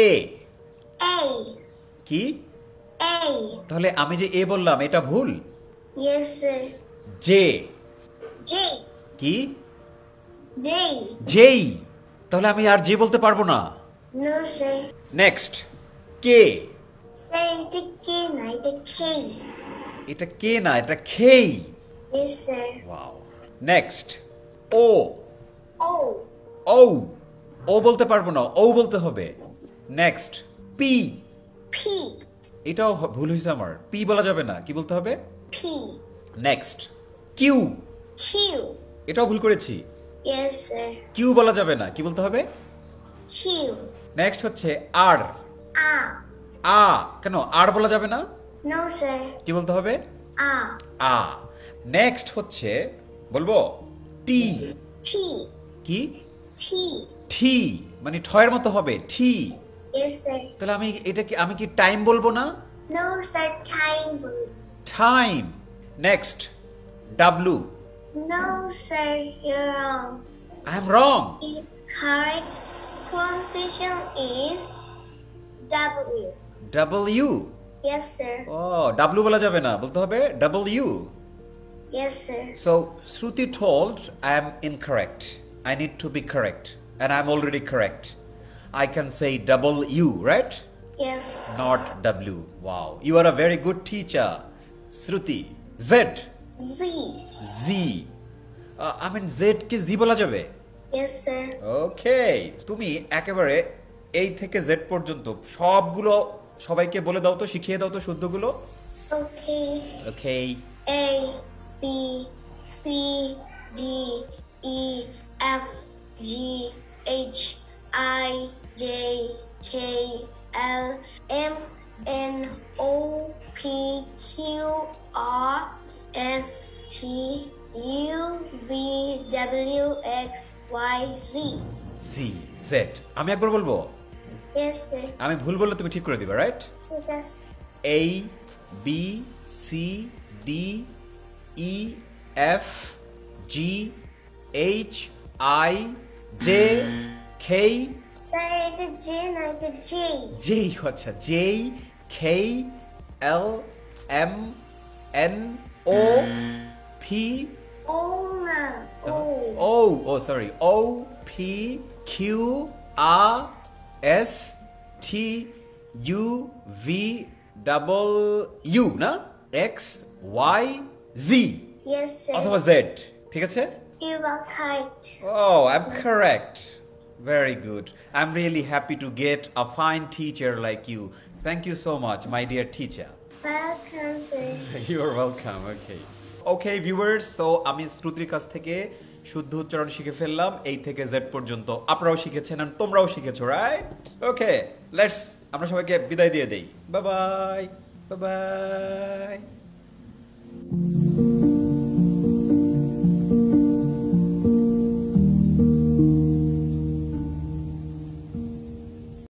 এ A. কি A. তাহলে আমি যে এ বললাম এটা ভুল Yes, sir. J J. কি J. জেই তাহলে আমি আর জে বলতে পারবো না No, sir. Next K Say the K, not the K. এটা কে না এটা খেই Yes, sir. ওয়াও নেক্সট ও O. ও ও বলতে পারবো না ও বলতে হবে নেক্সট পি P. এটাও ভুল হয়েছে আমার পি বলা যাবে না কি বলতে হবে P. Next Q Q. এটাও ভুল করেছি Yes, sir. কিউ বলা যাবে না কি বলতে হবে Q. নেক্সট হচ্ছে আর R. আ কেন আর বলা যাবে না No, sir. কি বলতে হবে R. আ নেক্সট হচ্ছে বলবো টি T. কি T. ঠি মানে ঠয়ের মতো হবে ঠি Yes, sir. তাহলে আমি কি টাইম বলবো না No, sir. Time. Time next W No, sir. You're wrong. I am wrong The correct pronunciation is W. W Yes, sir. ও ডাব্লু বলা যাবে না বলতে হবে W Yes, sir. So Shruti told I am incorrect. I need to be correct. And I'm already correct. I can say double U, right? Yes. Not W. Wow. You are a very good teacher. Shruti. Z. Z. Z. I mean Z কি Z বলা যাবে? Yes, sir. Okay. তুমি একেবারে A থেকে Z পর্যন্ত সবগুলো সবাইকে বলে দাও তো শিখিয়ে দাও তো শুদ্ধগুলো। Okay. Okay. A. B. C. D. E. F. G. H. I. J. K. L. M. N. O. P. Q. R. S. T. U. V. W. X. Y. Z. Z. Z. আমি একবার বলবো Yes, sir. আমি ভুল বললে তুমি ঠিক করে দিবা রাইট ঠিক আছে। A B C D E F G H I J K sir এটা জে না এটা জে। J আচ্ছা J K L M N O P ও না ও। Oh sorry O P Q R S T U V double U না X Y Z Yes, sir. অথবা Z ঠিক আছে You are correct. Oh I'm correct very good I'm really happy to get a fine teacher like you thank you so much my dear teacher Welcome, sir. You're welcome okay viewers so আমি শ্রুতির কাছ থেকে শুদ্ধ উচ্চারণ শিখে ফেললাম এই থেকে Z পর্যন্ত আপনারাও শিখেছেন আর তোমরাও শিখেছো রাইট ওকে লেটস আমরা সবাইকে বিদায় দিয়ে দেই বাই বাই বাই বাই